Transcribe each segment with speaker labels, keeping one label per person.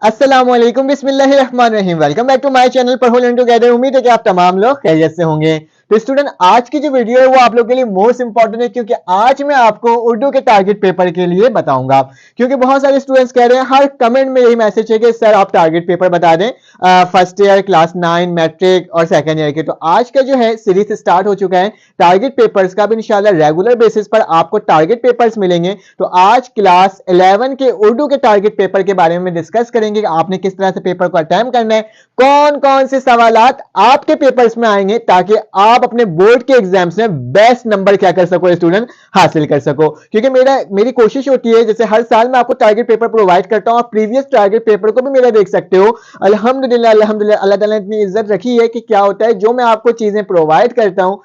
Speaker 1: अस्सलामुअलैकुम बिस्मिल्लाहिर्रहमानिर्रहीम। Welcome back to my channel Padho learn together. उम्मीद है कि आप तमाम लोग खैरियत से होंगे। तो स्टूडेंट, आज की जो वीडियो है वो आप लोगों के लिए मोस्ट इंपॉर्टेंट है, क्योंकि आज मैं आपको उर्दू के टारगेट पेपर के लिए बताऊंगा। क्योंकि बहुत सारे स्टूडेंट्स कह रहे हैं, हर कमेंट में यही मैसेज है कि सर आप टारगेट पेपर बता दें फर्स्ट ईयर, क्लास 9, मैट्रिक और सेकेंड ईयर के। तो आज का जो है सीरीज स्टार्ट हो चुका है टारगेट पेपर्स का। भी इंशाल्लाह रेगुलर बेसिस पर आपको टारगेट पेपर्स मिलेंगे। तो आज क्लास 11 के उर्दू के टारगेट पेपर के बारे में डिस्कस करेंगे कि आपने किस तरह से पेपर को अटेम्प्ट करना है, कौन कौन से सवालात आपके पेपर्स में आएंगे, ताकि आप अपने बोर्ड के एग्जाम्स में बेस्ट नंबर क्या कर सको, स्टूडेंट हासिल कर सको। क्योंकि मेरी कोशिश होती है, जैसे हर साल मैं आपको टारगेट पेपर प्रोवाइड करता हूं, आप प्रीवियस टारगेट पेपर को भी मेरा देख सकते हो। अल्हम्दुलिल्लाह अल्हम्दुलिल्लाह, अल्लाह ताला ने इतनी इज्जत रखी है कि क्या होता है, जो मैं आपको चीजें प्रोवाइड करता हूं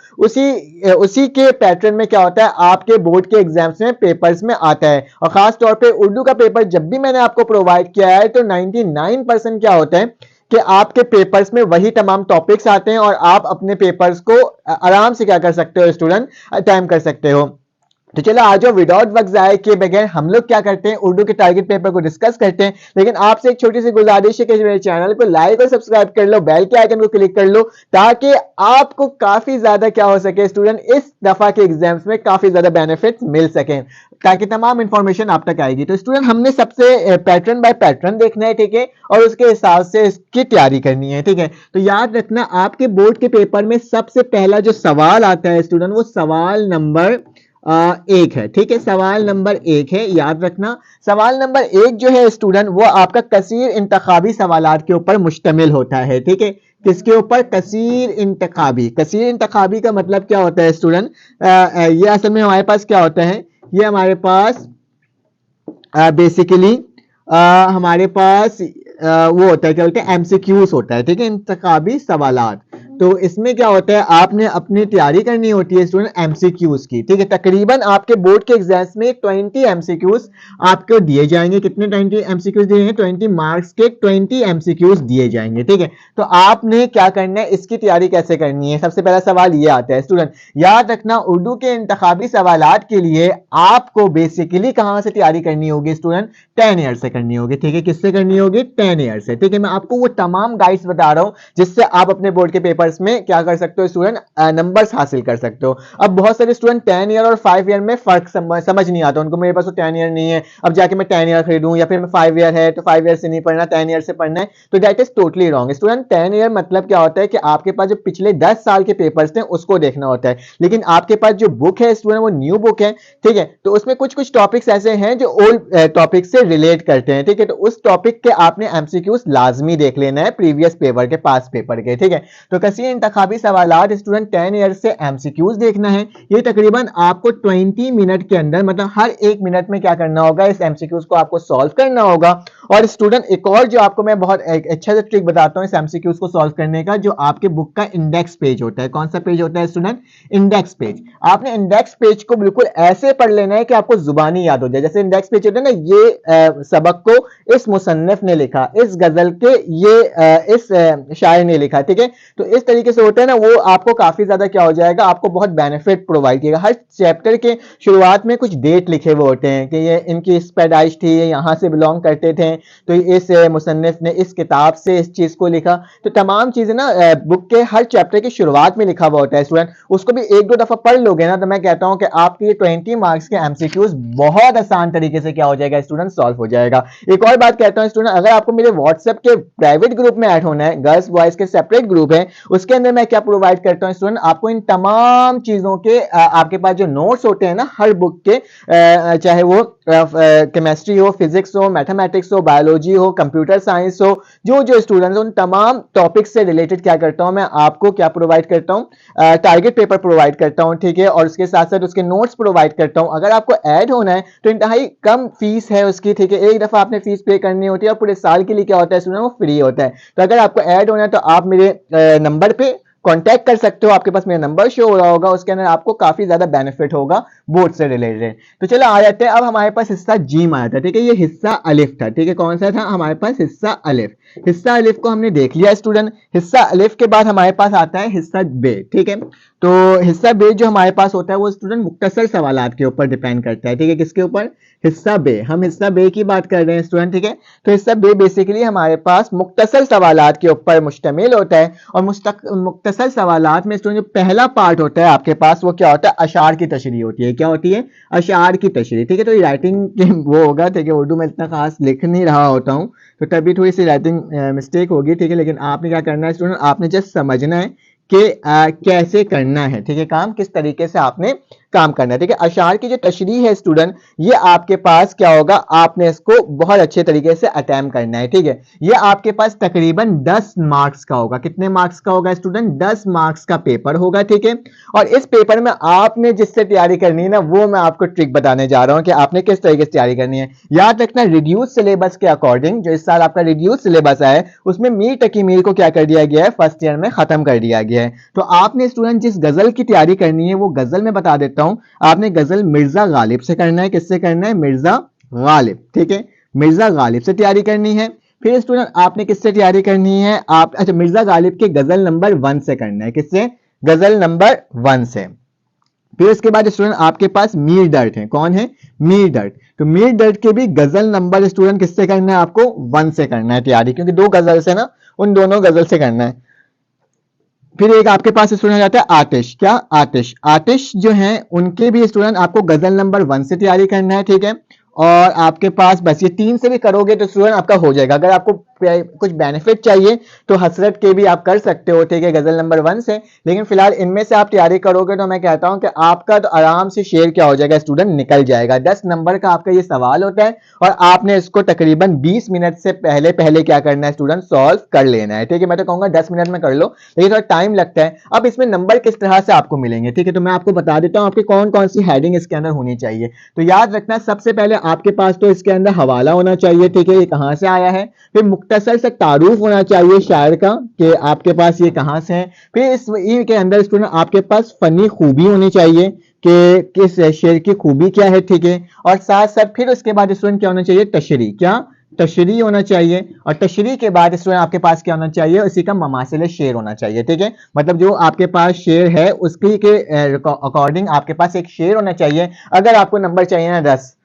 Speaker 1: उसी के पैटर्न में क्या होता है, आपके बोर्ड के एग्जाम्स में पेपर्स में आता है। और खास तौर पे उर्दू का पेपर जब भी मैंने आपको प्रोवाइड किया है तो 99% क्या होता है कि आपके पेपर्स में वही तमाम टॉपिक्स आते हैं और आप अपने पेपर्स को आराम से क्या कर सकते हो स्टूडेंट, अटेम्प्ट कर सकते हो। तो चलो आज विदाउट वक्त जाए के बगैर हम लोग क्या करते हैं, उर्दू के टारगेट पेपर को डिस्कस करते हैं। लेकिन आपसे एक छोटी सी गुजारिश है कि मेरे चैनल को लाइक और सब्सक्राइब कर लो, बेल के आइकन को क्लिक कर लो, ताकि आपको काफी ज्यादा क्या हो सके स्टूडेंट, इस दफा के एग्जाम्स में काफी ज्यादा बेनिफिट्स मिल सके, ताकि तमाम इंफॉर्मेशन आप तक आएगी। तो स्टूडेंट, हमने सबसे पैटर्न बाय पैटर्न देखना है, ठीक है, और उसके हिसाब से इसकी तैयारी करनी है, ठीक है। तो याद रखना, आपके बोर्ड के पेपर में सबसे पहला जो सवाल आता है स्टूडेंट, वो सवाल नंबर 1 है, ठीक है। सवाल नंबर 1 है, याद रखना। सवाल नंबर 1 जो है स्टूडेंट, वो आपका कसीर इंतखाबी सवालात के ऊपर मुश्तमिल होता है, ठीक है। किसके ऊपर? कसीर इंतखाबी। कसीर इंतखाबी का मतलब क्या होता है स्टूडेंट? ये असल में हमारे पास क्या होता है, ये हमारे पास बेसिकली हमारे पास वो होता है, क्या बोलते हैं, एमसीक्यूज होता है, ठीक है, इंतखाबी सवालात। तो इसमें क्या होता है, आपने अपनी तैयारी करनी होती है स्टूडेंट एमसीक्यूज की, ठीक है। तकरीबन आपके बोर्ड के एग्जाम्स में 20 एमसीक्यूज आपको दिए जाएंगे। कितने 20 एमसीक्यूज दिए हैं? 20 मार्क्स के 20 एमसीक्यूज दिए जाएंगे, ठीक है। तो आपने क्या करना है, इसकी तैयारी कैसे करनी है? सबसे पहला सवाल ये आता है स्टूडेंट, याद रखना, उर्दू के इंतखाबी सवालात के लिए आपको बेसिकली कहां से तैयारी करनी होगी स्टूडेंट? 10 ईयर से करनी होगी, ठीक है। किससे करनी होगी? 10 ईयर से, ठीक है। मैं आपको वो तमाम गाइड्स बता रहा हूं जिससे आप अपने बोर्ड के पेपर्स में क्या कर सकते हो स्टूडेंट, नंबर्स हासिल कर सकते हो। अब बहुत सारे स्टूडेंट 10 ईयर और 5 ईयर में फर्क समझ नहीं आता उनको, मेरे पास तो 10 ईयर नहीं है, अब जाके मैं 10 ईयर खरीदूं, या फिर मैं 5 ईयर है तो 5 ईयर से नहीं पढ़ना, 10 ईयर से पढ़ना है। तो that is totally wrong student. 10 year मतलब क्या होता है कि आपके पास जो पिछले 10 साल के पेपर्स थे उसको देखना होता है। लेकिन आपके पास जो बुक है स्टूडेंट, वो न्यू बुक है, ठीक है। तो उसमें कुछ कुछ टॉपिक्स ऐसे हैं जो ओल्ड टॉपिक से रिलेट करते हैं, ठीक है। तो उस टॉपिक के आपने एमसीक्यूज लाजमी देख लेना है, प्रीवियस पेपर के, पास पेपर के, ठीक है। तो कसीर इंतखाबी सवालात स्टूडेंट 10 ईयर से एमसीक्यूज देखना है। ये तकरीबन आपको 20 मिनट के अंदर, मतलब हर 1 मिनट में क्या करना होगा, इस एमसीक्यूज को आपको सॉल्व करना होगा। और स्टूडेंट, एक और जो आपको मैं बहुत अच्छा सा ट्रिक बताता हूं इस एमसीक्यूज को सॉल्व करने का, जो आपके बुक का इंडेक्स पेज होता है। कौन सा पेज होता है स्टूडेंट? Index page. आपने इंडेक्स पेज को बिल्कुल ऐसे पढ़ लेना है कि आपको जुबानी याद हो जाए। जैसे इंडेक्स पेज होता है ना, ये सबक को इस मुसन्निफ ने लिखा, इस गजल के ये इस शायर ने लिखा, ठीक है। तो इस तरीके से होता है ना, वो आपको काफी ज्यादा क्या हो जाएगा, आपको बहुत बेनिफिट प्रोवाइड किएगा। हर चैप्टर के शुरुआत में कुछ डेट लिखे हुए होते हैं कि ये इनकी इस पैदाइश थी, ये यहाँ से बिलोंग करते थे, तो इस मुसन्निफ ने इस किताब से इस चीज को लिखा। तो तमाम चीजें ना बुक के हर चैप्टर की शुरुआत में लिखा हुआ होता है स्टूडेंट। उसको भी 1-2 दफा पढ़ लोगे ना, तो मैं कहता हूं कि आपके ये 20 मार्क्स के एमसीक्यूज बहुत आसान तरीके से क्या हो जाएगा स्टूडेंट, सॉल्व हो जाएगा। एक और बात कहता हूं स्टूडेंट, अगर आपको मेरे व्हाट्सएप के प्राइवेट ग्रुप में ऐड होना है, गर्ल्स बॉयज के सेपरेट ग्रुप है, उसके अंदर मैं क्या प्रोवाइड करता हूं स्टूडेंट, आपको इन तमाम चीजों के आपके पास जो नोट्स होते हैं ना हर बुक के, चाहे वो केमिस्ट्री हो, फिजिक्स हो, मैथमेटिक्स हो, बायोलॉजी हो, कंप्यूटर साइंस हो, जो स्टूडेंट्स उन तमाम टॉपिक्स से रिलेटेड क्या करता हूं, मैं आपको क्या प्रोवाइड करता हूं, टारगेट पेपर प्रोवाइड करता हूं, ठीक है। और उसके साथ साथ उसके नोट्स प्रोवाइड करता हूं। अगर आपको ऐड होना है तो इंतहाई कम फीस है उसकी, ठीक है। एक दफा आपने फीस पे करनी होती है और पूरे साल के लिए क्या होता है स्टूडेंट, वो फ्री होता है। तो अगर आपको ऐड होना है तो आप मेरे नंबर पे कांटेक्ट कर सकते हो, आपके पास मेरा नंबर शो हो रहा होगा, उसके अंदर आपको काफी ज्यादा बेनिफिट होगा बोर्ड से रिलेटेड। तो चलो आ जाते हैं, अब हमारे पास हिस्सा जीम आया था, ठीक है, ये हिस्सा अलिफ था, ठीक है, कौन सा था हमारे पास हिस्सा अलिफ। हिस्सा अलिफ को हमने देख लिया स्टूडेंट। हिस्सा अलिफ के बाद हमारे पास आता है हिस्सा बे, ठीक है। तो हिस्सा बे जो हमारे पास होता है वो स्टूडेंट मुख्तसर सवालात के ऊपर डिपेंड करता है, ठीक है, किसके ऊपर, हिस्सा बे, हम हिस्सा बे की बात कर रहे हैं स्टूडेंट, ठीक है। तो हिस्सा बे बेसिकली हमारे पास मुख्तसर सवालात के ऊपर मुश्तमिल होता है, और मुख्तसर सवालात में स्टूडेंट जो पहला पार्ट होता है आपके पास वो क्या होता है, अशार की तशरीह होती है। क्या होती है, अशार की तशरीह, ठीक है। तो ये राइटिंग वो होगा, ठीक है, उर्दू में इतना खास लिख नहीं रहा होता हूँ तो तभी थोड़ी सी राइटिंग मिस्टेक होगी, ठीक है, लेकिन आपने क्या करना है स्टूडेंट, आपने जस्ट समझना है कि कैसे करना है, ठीक है, काम किस तरीके से आपने काम करना है, ठीक है। अशार की जो तशरीह है स्टूडेंट, ये आपके पास क्या होगा, आपने इसको बहुत अच्छे तरीके से अटेम्प्ट करना है, ठीक है। ये आपके पास तकरीबन 10 मार्क्स का होगा। कितने मार्क्स का होगा स्टूडेंट, 10 मार्क्स का पेपर होगा, ठीक है। और इस पेपर में आपने जिससे तैयारी करनी है ना, वो मैं आपको ट्रिक बताने जा रहा हूं कि आपने किस तरीके से तैयारी करनी है। याद रखना, रिड्यूस सिलेबस के अकॉर्डिंग, जो इस साल आपका रिड्यूस सिलेबस है उसमें मीर टकी मीर को क्या कर दिया गया है, फर्स्ट ईयर में खत्म कर दिया गया है। तो आपने स्टूडेंट जिस गजल की तैयारी करनी है वो गजल में बता देता हूं, आपने गजल मिर्जा गालिब से करना है। किससे करना है, मिर्जा गालिब, ठीक है, मिर्जा गालिब से तैयारी करनी है। फिर स्टूडेंट आपने किससे तैयारी करनी है, आप अच्छा मिर्जा गालिब के गजल नंबर 1 से करना है। किससे, गजल नंबर 1 से। फिर उसके बाद स्टूडेंट आपके पास मीर दर्द है, कौन है, मीर दर्द। तो मीर दर्द के भी गजल नंबर स्टूडेंट किससे करना है, आपको 1 से करना है तैयारी, क्योंकि 2 गजल से ना, उन दोनों गजल से करना है। फिर एक आपके पास स्टूडेंट जाता है आतिश, क्या, आतिश। आतिश जो है उनके भी स्टूडेंट आपको गजल नंबर 1 से तैयारी करना है, ठीक है। और आपके पास बस ये 3 से भी करोगे तो स्टूडेंट आपका हो जाएगा। अगर आपको कुछ बेनिफिट चाहिए तो हसरत के भी आप कर सकते हो, ठीक है, गजल नंबर 1 से। लेकिन फिलहाल इनमें से आप तैयारी करोगे तो मैं कहता हूं कि आपका तो आराम से शेर क्या हो जाएगा स्टूडेंट, निकल जाएगा। 10 नंबर का आपका ये सवाल होता है और आपने इसको तकरीबन 20 मिनट से पहले पहले क्या करना है स्टूडेंट, सॉल्व कर लेना है, ठीक है। मैं तो कहूंगा 10 मिनट में कर लो, लेकिन थोड़ा टाइम लगता है। अब इसमें नंबर किस तरह से आपको मिलेंगे, ठीक है, तो मैं आपको बता देता हूं आपकी कौन कौन सी हेडिंग इसके अंदर होनी चाहिए। तो याद रखना, सबसे पहले आपके पास तो इसके अंदर हवाला होना चाहिए, ठीक है, ये कहां से आया है। फिर मुख्तसर से तारुफ होना चाहिए शायर का कि आपके पास ये कहां से है। फिर इस के अंदर स्टूडेंट आपके पास फनी खूबी होनी चाहिए कि किस शेर की खूबी क्या है, ठीक है। और साथ साथ फिर उसके बाद स्टूडेंट क्या होना चाहिए, तशरी, क्या, तशरी होना चाहिए। और तशरी के बाद स्टूडेंट आपके पास क्या होना चाहिए, उसी का ममासिल शेर होना चाहिए, ठीक है। मतलब जो आपके पास शेर है उसकी के अकॉर्डिंग आपके पास एक शेर होना चाहिए। अगर आपको नंबर चाहिए ना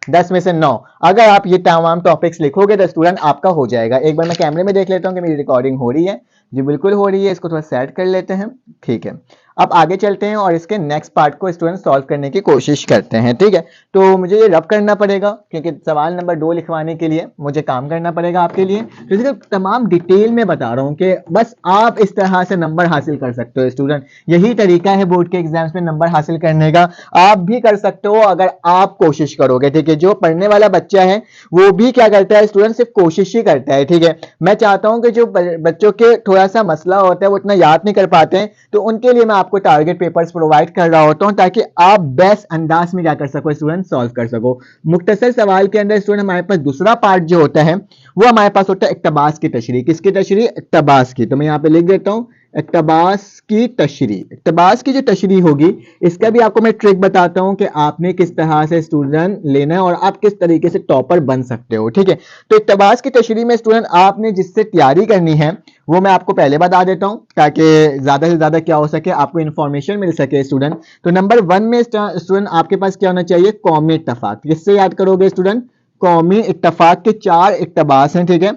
Speaker 1: 10 में से 9, अगर आप ये तमाम टॉपिक्स लिखोगे तो स्टूडेंट आपका हो जाएगा। एक बार मैं कैमरे में देख लेता हूँ कि मेरी रिकॉर्डिंग हो रही है। जी बिल्कुल हो रही है, इसको थोड़ा सेट कर लेते हैं, ठीक है। अब आगे चलते हैं और इसके नेक्स्ट पार्ट को स्टूडेंट सॉल्व करने की कोशिश करते हैं, ठीक है। तो मुझे ये रब करना पड़ेगा क्योंकि सवाल नंबर 2 लिखवाने के लिए मुझे काम करना पड़ेगा आपके लिए। तो इसका तमाम डिटेल में बता रहा हूँ कि बस आप इस तरह से नंबर हासिल कर सकते हो स्टूडेंट। यही तरीका है बोर्ड के एग्जाम्स में नंबर हासिल करने का। आप भी कर सकते हो अगर आप कोशिश करोगे, ठीक है। जो पढ़ने वाला बच्चा है वो भी क्या करता है स्टूडेंट, सिर्फ कोशिश ही करता है, ठीक है। मैं चाहता हूं कि जो बच्चों के थोड़ा सा मसला होता है वो इतना याद नहीं कर पाते हैं, तो उनके लिए मैं आपको टारगेट पेपर्स प्रोवाइड कर रहा होता हूं ताकि आप बेस्ट अंदाज में क्या कर सको स्टूडेंट, सॉल्व कर सको। मुख्तसर सवाल के अंदर स्टूडेंट हमारे पास दूसरा पार्ट जो होता है वो हमारे पास होता है इक्तबास की तशरीह। किसकी तशरीह, इक्तबास की। तो मैं यहाँ पे लिख देता हूं इक्तबास की तशरीह। इक्तबास की जो तशरीह होगी इसका भी आपको मैं ट्रिक बताता हूं कि आपने किस तरह से स्टूडेंट लेना है और आप किस तरीके से टॉपर बन सकते हो, ठीक है। तो इक्तबास की तशरीह में स्टूडेंट आपने जिससे तैयारी करनी है वो मैं आपको पहले बता देता हूं ताकि ज्यादा से ज्यादा क्या हो सके, आपको इंफॉर्मेशन मिल सके स्टूडेंट। तो नंबर 1 में स्टूडेंट आपके पास क्या होना चाहिए, कौमी इत्तफाक। किससे याद करोगे स्टूडेंट, कौमी इत्तफाक के 4 इक्तबास हैं, ठीक है।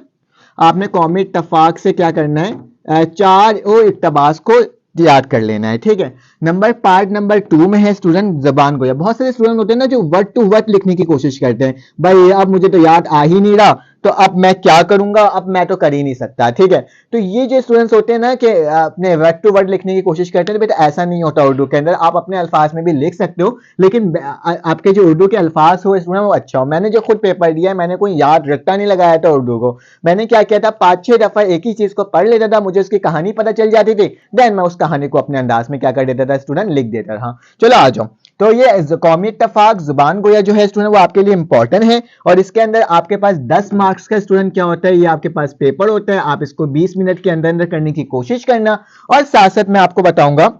Speaker 1: आपने कौमी इत्तफाक से क्या करना है, 4 इक्तबास को याद कर लेना है, ठीक है। पार्ट नंबर 2 में है स्टूडेंट जबान गोया। बहुत सारे स्टूडेंट होते हैं ना जो वर्ड टू वर्ड लिखने की कोशिश करते हैं, भाई अब मुझे तो याद आ ही नहीं रहा तो अब मैं क्या करूंगा, अब मैं तो कर ही नहीं सकता, ठीक है। तो ये जो स्टूडेंट्स होते हैं ना कि अपने वर्ड टू वर्ड लिखने की कोशिश करते हैं, तो बेटा ऐसा नहीं होता उर्दू के अंदर। आप अपने अल्फाज में भी लिख सकते हो लेकिन आपके जो उर्दू के अल्फाज हो स्टूडेंट वो अच्छा हो। मैंने जो खुद पेपर दिया है मैंने कोई याद रट्टा नहीं लगाया था उर्दू को। मैंने क्या किया था, 5-6 दफा एक ही चीज को पढ़ लेता था, मुझे उसकी कहानी पता चल जाती थी, देन मैं उस कहानी को अपने अंदाज में क्या कर देता था स्टूडेंट, लिख देता था। चलो आ जाओ। तो ये कौमी इत्तेफाक जुबान गोया जो है स्टूडेंट वो आपके लिए इंपॉर्टेंट है, और इसके अंदर आपके पास 10 मार्क्स का स्टूडेंट क्या होता है, ये आपके पास पेपर होता है। आप इसको 20 मिनट के अंदर अंदर करने की कोशिश करना, और साथ साथ मैं आपको बताऊंगा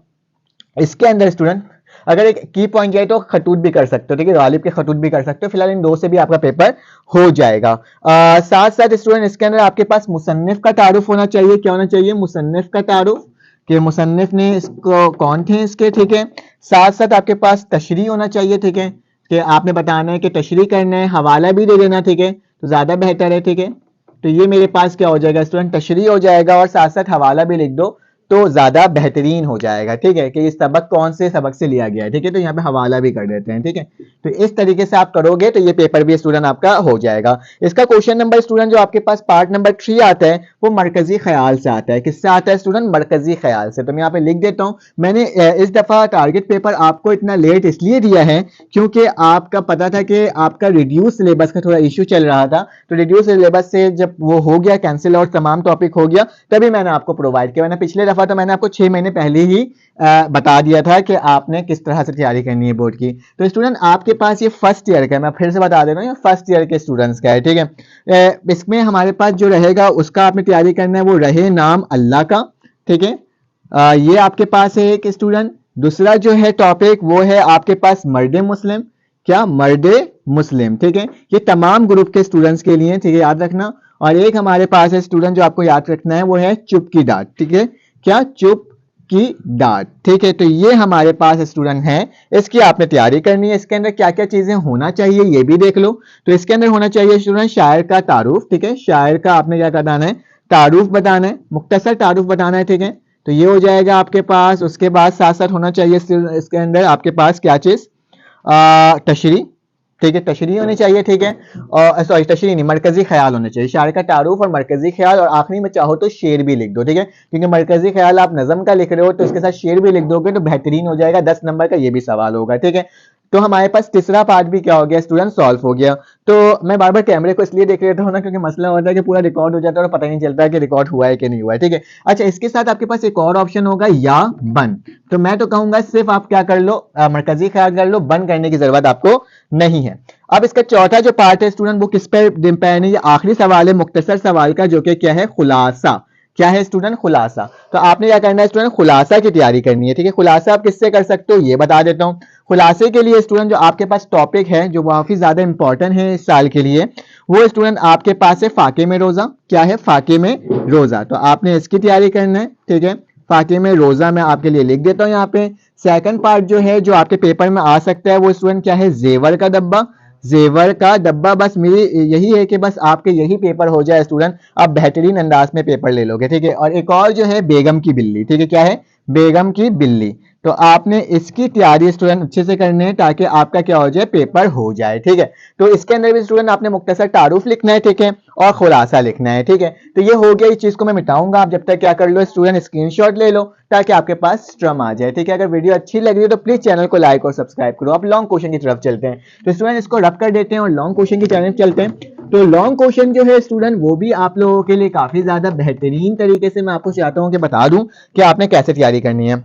Speaker 1: इसके अंदर स्टूडेंट अगर एक की पॉइंट जाए तो खतूत भी कर सकते हो, ठीक है, गालिब के खतूत भी कर सकते हो। फिलहाल इन दो से भी आपका पेपर हो जाएगा। साथ साथ स्टूडेंट इसके अंदर आपके पास मुसन्निफ का तारुफ होना चाहिए। क्या होना चाहिए? मुसन्निफ का तारुफ, कि मुसन्निफ ने इसको कौन थे इसके, ठीक है। साथ साथ आपके पास तशरीह होना चाहिए, ठीक है, कि आपने बताना है कि तशरीह करना है, हवाला भी दे देना, ठीक है, तो ज्यादा बेहतर है, ठीक है। तो ये मेरे पास क्या हो जाएगा स्टूडेंट, तशरीह हो जाएगा, और साथ साथ हवाला भी लिख दो तो ज्यादा बेहतरीन हो जाएगा, ठीक है, कि इस सबक कौन से सबक से लिया गया है, ठीक है। तो यहाँ पे हवाला भी कर देते हैं, ठीक है। तो इस तरीके से आप करोगे तो ये पेपर भी स्टूडेंट आपका हो जाएगा। इसका क्वेश्चन नंबर स्टूडेंट जो आपके पास पार्ट नंबर 3 आता है वो मरकजी ख्याल से आता है। किससे आता है स्टूडेंट? मरकजी ख्याल से। तो मैं यहाँ पे लिख देता हूँ, मैंने इस दफा टारगेट पेपर आपको इतना लेट इसलिए दिया है क्योंकि आपका पता था कि आपका रिड्यूस सिलेबस का थोड़ा इश्यू चल रहा था। तो रिड्यूस सिलेबस से जब वो हो गया कैंसिल और तमाम टॉपिक हो गया, तभी मैंने आपको प्रोवाइड किया। मैंने पिछले दफा तो मैंने आपको 6 महीने पहले ही बता दिया था कि आपने किस तरह से तैयारी करनी है बोर्ड की। तो स्टूडेंट आपके पास ये फर्स्ट ईयर का है, मैं फिर से बता दे रहा हूँ, ये फर्स्ट ईयर के स्टूडेंट्स का है, ठीक है। इसमें हमारे पास जो रहेगा उसका आपने तैयारी करना है वो रहे नाम अल्लाह का, ठीक है। ये आपके पास है एक स्टूडेंट। दूसरा जो है टॉपिक वो है आपके पास मर्द मुस्लिम। क्या? मर्द मुस्लिम, ठीक है। ये तमाम ग्रुप के स्टूडेंट्स के लिए, ठीक है, याद रखना। और एक हमारे पास है स्टूडेंट जो आपको याद रखना है वो है चुप की डांट, ठीक है। क्या? चुप की डांट, ठीक है। तो ये हमारे पास स्टूडेंट हैं, इसकी आपने तैयारी करनी है। इसके अंदर क्या क्या चीजें होना चाहिए ये भी देख लो। तो इसके अंदर होना चाहिए स्टूडेंट शायर का तारुफ, ठीक है। शायर का आपने क्या बताना है? तारुफ बताना है, मुख्तसर तारुफ बताना है, ठीक है। तो ये हो जाएगा आपके पास। उसके बाद साथ साथ होना चाहिए इसके अंदर आपके पास क्या चीज? तशरीह, ठीक है, तशरीह होनी चाहिए, ठीक है। और सॉरी तशरीह नहीं, मरकजी ख्याल होना चाहिए। शायर का तारुफ और मरकजी ख्याल, और आखिरी में चाहो तो शेर भी लिख दो, ठीक है, क्योंकि मरकजी ख्याल आप नज़म का लिख रहे हो तो इसके साथ शेर भी लिख दोगे तो बेहतरीन हो जाएगा। 10 नंबर का ये भी सवाल होगा, ठीक है। तो हमारे पास तीसरा पार्ट भी क्या हो गया स्टूडेंट? सॉल्व हो गया। तो मैं बार बार कैमरे को इसलिए देख लेता हूँ ना क्योंकि मसला होता है कि पूरा रिकॉर्ड हो जाता है और पता ही नहीं चलता है कि रिकॉर्ड हुआ है कि नहीं हुआ है, ठीक है। अच्छा, इसके साथ आपके पास एक और ऑप्शन होगा या बन। तो मैं तो कहूंगा सिर्फ आप क्या कर लो, मरकजी ख्याल कर लो, बन करने की जरूरत आपको नहीं है। अब इसका चौथा जो पार्ट है स्टूडेंट वो किस पे डिपेंड है? ये आखिरी सवाल है मुख्तसर सवाल का, जो कि क्या है? खुलासा। क्या है स्टूडेंट? खुलासा। तो आपने क्या करना है स्टूडेंट? खुलासा की तैयारी करनी है, ठीक है। खुलासा आप किससे कर सकते हो ये बता देता हूँ। खुलासे के लिए स्टूडेंट जो आपके पास टॉपिक है जो काफी ज्यादा इंपॉर्टेंट है इस साल के लिए, वो स्टूडेंट आपके पास है फाके में रोजा। क्या है? फाके में रोजा। तो आपने इसकी तैयारी करना है, ठीक है। फाके में रोजा मैं आपके लिए लिख देता हूँ यहाँ पे। सेकंड पार्ट जो है जो आपके पेपर में आ सकता है वो स्टूडेंट क्या है? जेवर का डब्बा। जेवर का डब्बा, बस मेरी यही है कि बस आपके यही पेपर हो जाए स्टूडेंट, आप बेहतरीन अंदाज में पेपर ले लोगे, ठीक है। और एक और जो है बेगम की बिल्ली, ठीक है। क्या है? बेगम की बिल्ली। तो आपने इसकी तैयारी स्टूडेंट अच्छे से करनी है ताकि आपका क्या हो जाए? पेपर हो जाए, ठीक है। तो इसके अंदर भी स्टूडेंट आपने मुख्तसर तारुफ लिखना है, ठीक है, और खुलासा लिखना है, ठीक है। तो ये हो गया, इस चीज को मैं मिटाऊंगा। आप जब तक क्या कर लो स्टूडेंट, स्क्रीनशॉट ले लो ताकि आपके पास स्ट्रम आ जाए, ठीक है। अगर वीडियो अच्छी लग रही है तो प्लीज चैनल को लाइक और सब्सक्राइब करो। आप लॉन्ग क्वेश्चन की तरफ चलते हैं। तो स्टूडेंट इसको रब कर देते हैं और लॉन्ग क्वेश्चन की तरफ चलते हैं। तो लॉन्ग क्वेश्चन जो है स्टूडेंट वो भी आप लोगों के लिए काफी ज्यादा बेहतरीन तरीके से मैं आपको चाहता हूं कि बता दूं कि आपने कैसे तैयारी करनी है।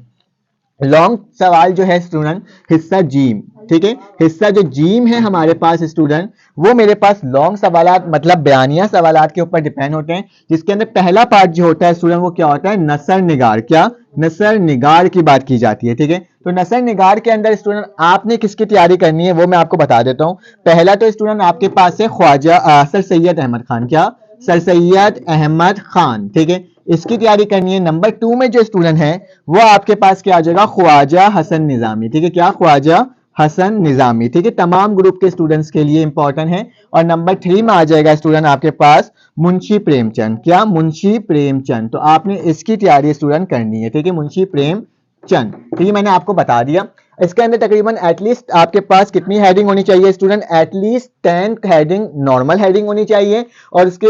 Speaker 1: लॉन्ग सवाल जो है स्टूडेंट हिस्सा जीम, ठीक है। हिस्सा जो जीम है हमारे पास स्टूडेंट वो मेरे पास लॉन्ग सवालात मतलब बयानिया सवालात के ऊपर डिपेंड होते हैं, जिसके अंदर पहला पार्ट जो होता है स्टूडेंट वो क्या होता है? नसर निगार। क्या? नसर निगार की बात की जाती है, ठीक है। तो नसर निगार के अंदर स्टूडेंट आपने किसकी तैयारी करनी है वो मैं आपको बता देता हूं। पहला तो स्टूडेंट आपके पास है ख्वाजा सर सैयद अहमद खान। क्या? सर सैयद अहमद खान, ठीक है, इसकी तैयारी करनी है। नंबर 2 में जो स्टूडेंट है वो आपके पास क्या आ जाएगा? ख्वाजा हसन निजामी, ठीक है। क्या? ख्वाजा हसन निजामी, ठीक है, तमाम ग्रुप के स्टूडेंट्स के लिए इंपॉर्टेंट है। और नंबर 3 में आ जाएगा स्टूडेंट आपके पास मुंशी प्रेमचंद। क्या? मुंशी प्रेमचंद। तो आपने इसकी तैयारी स्टूडेंट करनी है, ठीक है, मुंशी प्रेमचंद। तो ये मैंने आपको बता दिया। इसके अंदर तकरीबन एटलीस्ट आपके पास कितनी हेडिंग होनी चाहिए student? At least 10 heading normal heading होनी चाहिए, और उसके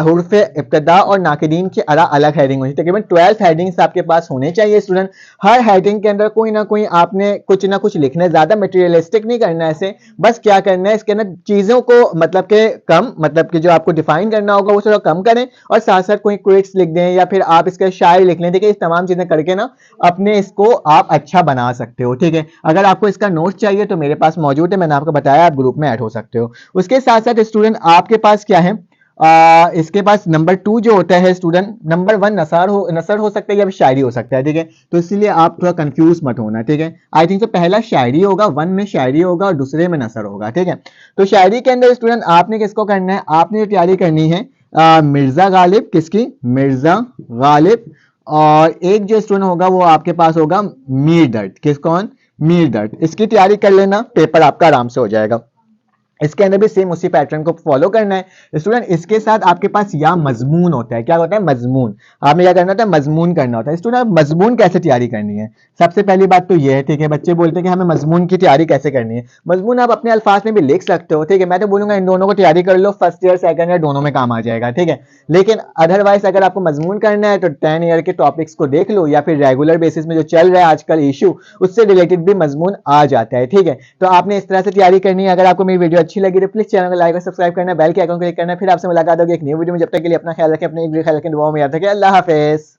Speaker 1: हुर्फ इब्तदा और नाकिदीन की अलग हेडिंग होनी चाहिए। तकरीबन 12 हेडिंग्स आपके पास होने चाहिए स्टूडेंट। हर हेडिंग के अंदर कोई ना कोई आपने कुछ ना कुछ लिखना है, ज्यादा मटेरियलिस्टिक नहीं करना है ऐसे। बस क्या करना है इसके अंदर चीजों को मतलब के कम, मतलब कि जो आपको डिफाइन करना होगा वो थोड़ा कम करें, और साथ साथ कोई क्विक्स लिख दें या फिर आप इसके शायर लिख लें, ठीक है। इस तमाम चीजें करके ना अपने इसको आप अच्छा बना सकते हो, ठीक ठीक है। अगर आपको इसका नोट चाहिए तो मेरे पास मौजूद है, मैंने आपको बताया, आप ग्रुप में ऐड हो सकते हो। उसके साथ साथ स्टूडेंट आपके पास क्या है, इसके पास नंबर 2 जो होता है स्टूडेंट, नंबर 1 नसर हो सकता है या फिर शायरी हो सकता है, ठीक है। तो इसलिए आप थोड़ा कंफ्यूज मत होना, ठीक है। आई थिंक तो पहला शायरी होगा, 1 में शायरी होगा और दूसरे में नसर होगा, ठीक है। तो शायरी के अंदर स्टूडेंट आपने किसको करना है, आपने जो तैयारी करनी है मिर्जा गालिब, किसकी, मिर्जा गालिब। और एक जो स्टूडेंट होगा वो आपके पास होगा मीर दर्द, किस, कौन, मीर दर्द। इसकी तैयारी कर लेना, पेपर आपका आराम से हो जाएगा। इसके अंदर भी सेम उसी पैटर्न को फॉलो करना है स्टूडेंट। इसके साथ आपके पास या मजमून होता है, क्या होता है, मजमून। आपने क्या करना होता है, मजमून करना होता है स्टूडेंट। मजमून कैसे तैयारी करनी है, सबसे पहली बात तो ये है, ठीक है। बच्चे बोलते हैं कि हमें मजमून की तैयारी कैसे करनी है। मजमून आप अपने अल्फाज में भी लिख सकते हो, ठीक है। मैं तो बोलूंगा इन दोनों को तैयारी कर लो, फर्स्ट ईयर सेकंड ईयर दोनों में काम आ जाएगा, ठीक है। लेकिन अदरवाइज अगर आपको मजमून करना है तो 10 ईयर के टॉपिक्स को देख लो, या फिर रेगुलर बेसिस में जो चल रहा है आजकल इशू, उससे रिलेटेड भी मजमून आ जाता है, ठीक है। तो आपने इस तरह से तैयारी करनी है। अगर आपको मेरी वीडियो अच्छी लगी तो प्लीज चैनल को लाइक और सब्सक्राइब करना, बेल के आइकन को क्लिक करना। फिर आपसे मुलाकात होगी एक न्यू वीडियो में, जब तक के लिए अपना ख्याल रखें, अपने एक ख्याल रखें, दुआओं में याद रखें। अल्लाह हाफिज।